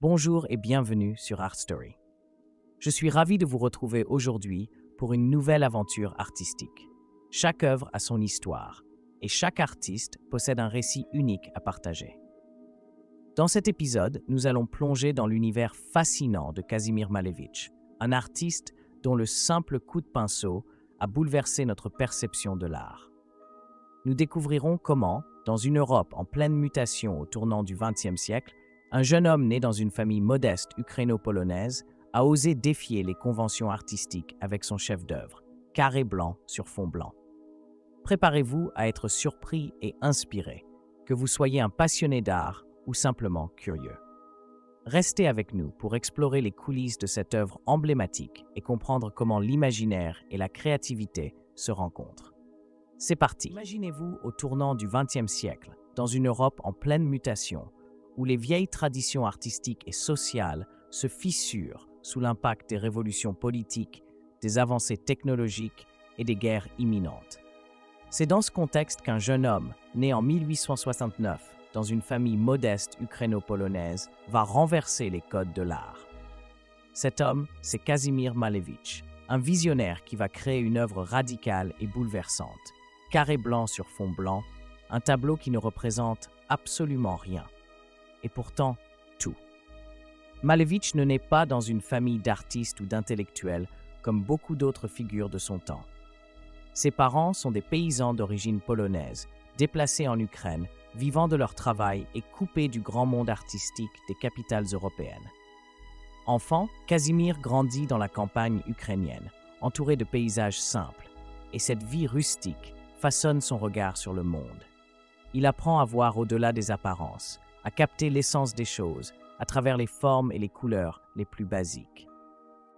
Bonjour et bienvenue sur Art Story. Je suis ravi de vous retrouver aujourd'hui pour une nouvelle aventure artistique. Chaque œuvre a son histoire et chaque artiste possède un récit unique à partager. Dans cet épisode, nous allons plonger dans l'univers fascinant de Kazimir Malevich, un artiste dont le simple coup de pinceau a bouleversé notre perception de l'art. Nous découvrirons comment, dans une Europe en pleine mutation au tournant du XXe siècle, un jeune homme né dans une famille modeste ukraino-polonaise a osé défier les conventions artistiques avec son chef-d'œuvre, carré blanc sur fond blanc. Préparez-vous à être surpris et inspiré, que vous soyez un passionné d'art ou simplement curieux. Restez avec nous pour explorer les coulisses de cette œuvre emblématique et comprendre comment l'imaginaire et la créativité se rencontrent. C'est parti. Imaginez-vous au tournant du XXe siècle, dans une Europe en pleine mutation, où les vieilles traditions artistiques et sociales se fissurent sous l'impact des révolutions politiques, des avancées technologiques et des guerres imminentes. C'est dans ce contexte qu'un jeune homme, né en 1869, dans une famille modeste ukraino-polonaise, va renverser les codes de l'art. Cet homme, c'est Kazimir Malevich, un visionnaire qui va créer une œuvre radicale et bouleversante, carré blanc sur fond blanc, un tableau qui ne représente absolument rien. Et pourtant, tout. Malevich ne naît pas dans une famille d'artistes ou d'intellectuels comme beaucoup d'autres figures de son temps. Ses parents sont des paysans d'origine polonaise, déplacés en Ukraine, vivant de leur travail et coupés du grand monde artistique des capitales européennes. Enfant, Kazimir grandit dans la campagne ukrainienne, entouré de paysages simples, et cette vie rustique façonne son regard sur le monde. Il apprend à voir au-delà des apparences, à capter l'essence des choses à travers les formes et les couleurs les plus basiques.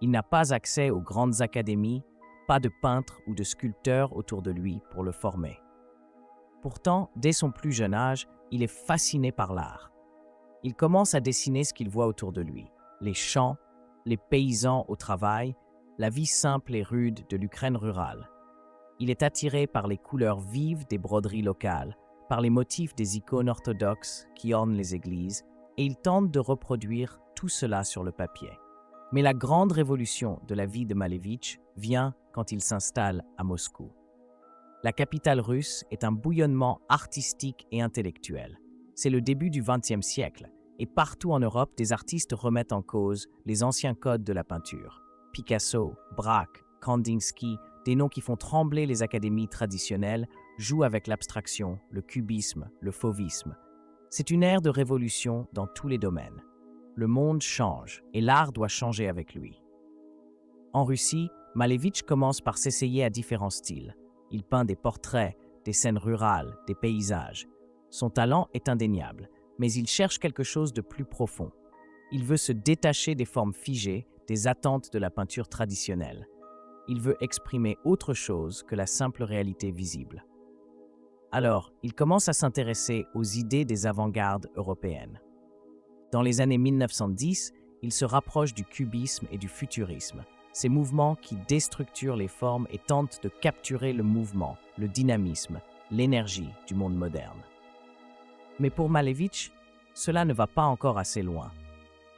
Il n'a pas accès aux grandes académies, pas de peintres ou de sculpteurs autour de lui pour le former. Pourtant, dès son plus jeune âge, il est fasciné par l'art. Il commence à dessiner ce qu'il voit autour de lui, les champs, les paysans au travail, la vie simple et rude de l'Ukraine rurale. Il est attiré par les couleurs vives des broderies locales, par les motifs des icônes orthodoxes qui ornent les églises, et il tente de reproduire tout cela sur le papier. Mais la grande révolution de la vie de Malevich vient quand il s'installe à Moscou. La capitale russe est un bouillonnement artistique et intellectuel. C'est le début du XXe siècle, et partout en Europe, des artistes remettent en cause les anciens codes de la peinture. Picasso, Braque, Kandinsky, des noms qui font trembler les académies traditionnelles, jouent avec l'abstraction, le cubisme, le fauvisme. C'est une ère de révolution dans tous les domaines. Le monde change et l'art doit changer avec lui. En Russie, Malevich commence par s'essayer à différents styles. Il peint des portraits, des scènes rurales, des paysages. Son talent est indéniable, mais il cherche quelque chose de plus profond. Il veut se détacher des formes figées, des attentes de la peinture traditionnelle. Il veut exprimer autre chose que la simple réalité visible. Alors, il commence à s'intéresser aux idées des avant-gardes européennes. Dans les années 1910, il se rapproche du cubisme et du futurisme, ces mouvements qui déstructurent les formes et tentent de capturer le mouvement, le dynamisme, l'énergie du monde moderne. Mais pour Malevich, cela ne va pas encore assez loin.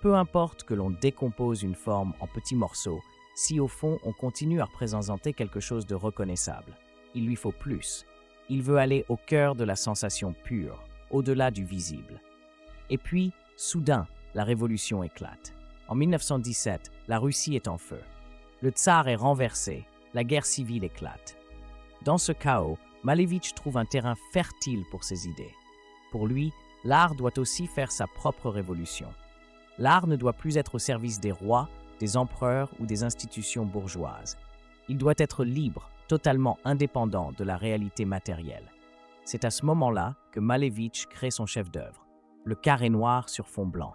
Peu importe que l'on décompose une forme en petits morceaux, si au fond on continue à représenter quelque chose de reconnaissable. Il lui faut plus. Il veut aller au cœur de la sensation pure, au-delà du visible. Et puis, soudain, la révolution éclate. En 1917, la Russie est en feu. Le tsar est renversé, la guerre civile éclate. Dans ce chaos, Malevich trouve un terrain fertile pour ses idées. Pour lui, l'art doit aussi faire sa propre révolution. L'art ne doit plus être au service des rois, des empereurs ou des institutions bourgeoises. Il doit être libre, totalement indépendant de la réalité matérielle. C'est à ce moment-là que Malevich crée son chef-d'œuvre, le carré noir sur fond blanc.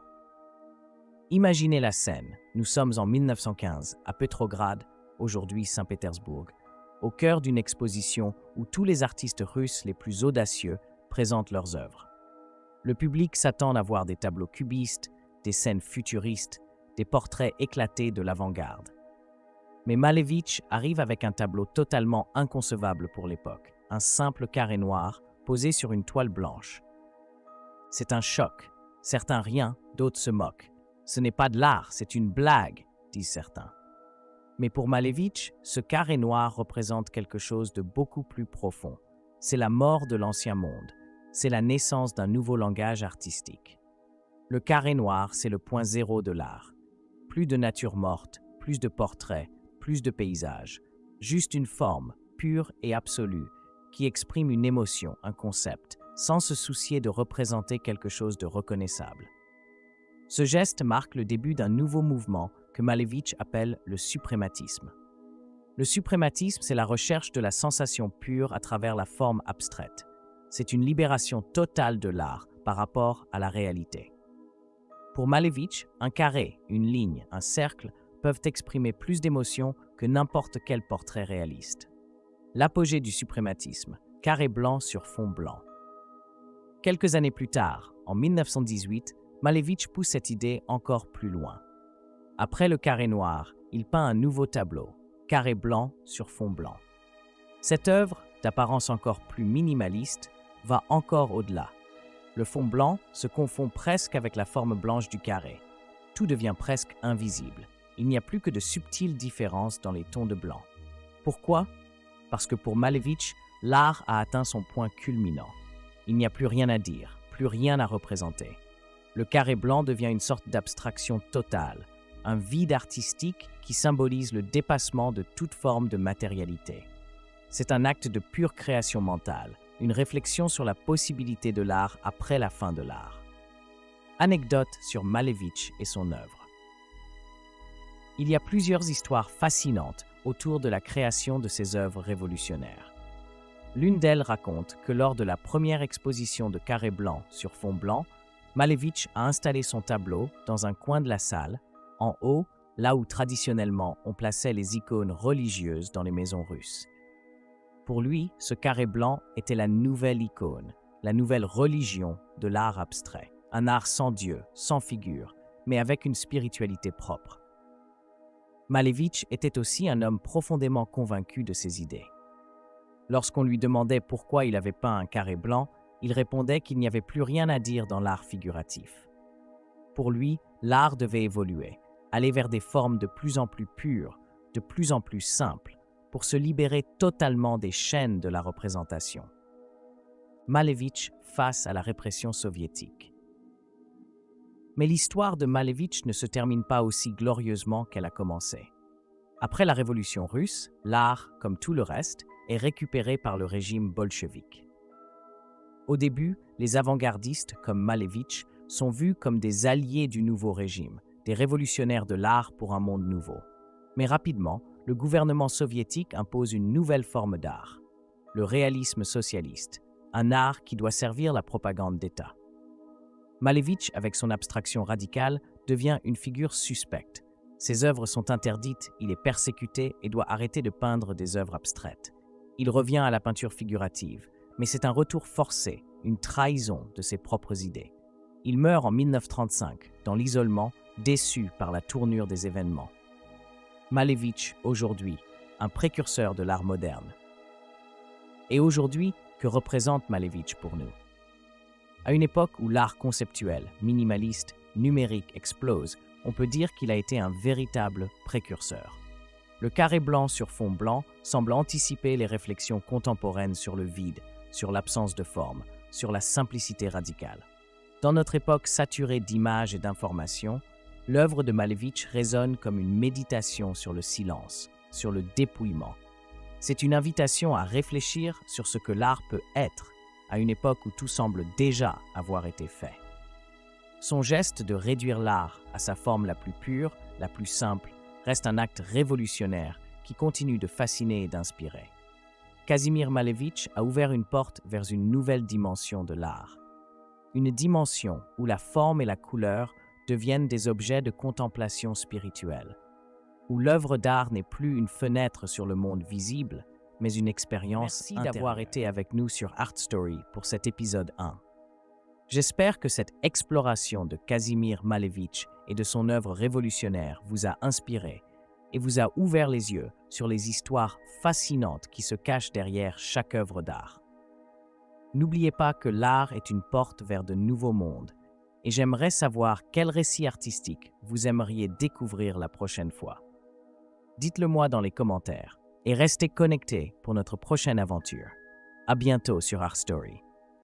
Imaginez la scène. Nous sommes en 1915, à Petrograd, aujourd'hui Saint-Pétersbourg, au cœur d'une exposition où tous les artistes russes les plus audacieux présentent leurs œuvres. Le public s'attend à voir des tableaux cubistes, des scènes futuristes, des portraits éclatés de l'avant-garde. Mais Malevich arrive avec un tableau totalement inconcevable pour l'époque, un simple carré noir posé sur une toile blanche. C'est un choc. Certains rient, d'autres se moquent. Ce n'est pas de l'art, c'est une blague, disent certains. Mais pour Malevich, ce carré noir représente quelque chose de beaucoup plus profond. C'est la mort de l'ancien monde. C'est la naissance d'un nouveau langage artistique. Le carré noir, c'est le point zéro de l'art. Plus de nature morte, plus de portraits, plus de paysages. Juste une forme, pure et absolue, qui exprime une émotion, un concept, sans se soucier de représenter quelque chose de reconnaissable. Ce geste marque le début d'un nouveau mouvement que Malevich appelle le suprématisme. Le suprématisme, c'est la recherche de la sensation pure à travers la forme abstraite. C'est une libération totale de l'art par rapport à la réalité. Pour Malevich, un carré, une ligne, un cercle peuvent exprimer plus d'émotions que n'importe quel portrait réaliste. L'apogée du suprématisme, carré blanc sur fond blanc. Quelques années plus tard, en 1918, Malevich pousse cette idée encore plus loin. Après le carré noir, il peint un nouveau tableau, carré blanc sur fond blanc. Cette œuvre, d'apparence encore plus minimaliste, va encore au-delà. Le fond blanc se confond presque avec la forme blanche du carré. Tout devient presque invisible. Il n'y a plus que de subtiles différences dans les tons de blanc. Pourquoi? Parce que pour Malevich, l'art a atteint son point culminant. Il n'y a plus rien à dire, plus rien à représenter. Le carré blanc devient une sorte d'abstraction totale, un vide artistique qui symbolise le dépassement de toute forme de matérialité. C'est un acte de pure création mentale, une réflexion sur la possibilité de l'art après la fin de l'art. Anecdote sur Malevich et son œuvre. Il y a plusieurs histoires fascinantes autour de la création de ses œuvres révolutionnaires. L'une d'elles raconte que lors de la première exposition de carré blanc sur fond blanc, Malevich a installé son tableau dans un coin de la salle, en haut, là où traditionnellement on plaçait les icônes religieuses dans les maisons russes. Pour lui, ce carré blanc était la nouvelle icône, la nouvelle religion de l'art abstrait. Un art sans Dieu, sans figure, mais avec une spiritualité propre. Malevich était aussi un homme profondément convaincu de ses idées. Lorsqu'on lui demandait pourquoi il avait peint un carré blanc, il répondait qu'il n'y avait plus rien à dire dans l'art figuratif. Pour lui, l'art devait évoluer, aller vers des formes de plus en plus pures, de plus en plus simples, pour se libérer totalement des chaînes de la représentation. Malevich face à la répression soviétique. Mais l'histoire de Malevich ne se termine pas aussi glorieusement qu'elle a commencé. Après la révolution russe, l'art, comme tout le reste, est récupéré par le régime bolchevique. Au début, les avant-gardistes, comme Malevich, sont vus comme des alliés du nouveau régime, des révolutionnaires de l'art pour un monde nouveau. Mais rapidement, le gouvernement soviétique impose une nouvelle forme d'art, le réalisme socialiste, un art qui doit servir la propagande d'État. Malevich, avec son abstraction radicale, devient une figure suspecte. Ses œuvres sont interdites, il est persécuté et doit arrêter de peindre des œuvres abstraites. Il revient à la peinture figurative, mais c'est un retour forcé, une trahison de ses propres idées. Il meurt en 1935, dans l'isolement, déçu par la tournure des événements. Malevich, aujourd'hui, un précurseur de l'art moderne. Et aujourd'hui, que représente Malevich pour nous? À une époque où l'art conceptuel, minimaliste, numérique explose, on peut dire qu'il a été un véritable précurseur. Le carré blanc sur fond blanc semble anticiper les réflexions contemporaines sur le vide, sur l'absence de forme, sur la simplicité radicale. Dans notre époque saturée d'images et d'informations, l'œuvre de Malevich résonne comme une méditation sur le silence, sur le dépouillement. C'est une invitation à réfléchir sur ce que l'art peut être, à une époque où tout semble déjà avoir été fait. Son geste de réduire l'art à sa forme la plus pure, la plus simple, reste un acte révolutionnaire qui continue de fasciner et d'inspirer. Kazimir Malevich a ouvert une porte vers une nouvelle dimension de l'art. Une dimension où la forme et la couleur deviennent des objets de contemplation spirituelle, où l'œuvre d'art n'est plus une fenêtre sur le monde visible, mais une expérience intérieure. Merci d'avoir été avec nous sur Art Story pour cet épisode 1. J'espère que cette exploration de Kazimir Malevich et de son œuvre révolutionnaire vous a inspiré et vous a ouvert les yeux sur les histoires fascinantes qui se cachent derrière chaque œuvre d'art. N'oubliez pas que l'art est une porte vers de nouveaux mondes et j'aimerais savoir quel récit artistique vous aimeriez découvrir la prochaine fois. Dites-le moi dans les commentaires et restez connectés pour notre prochaine aventure. À bientôt sur Art Story.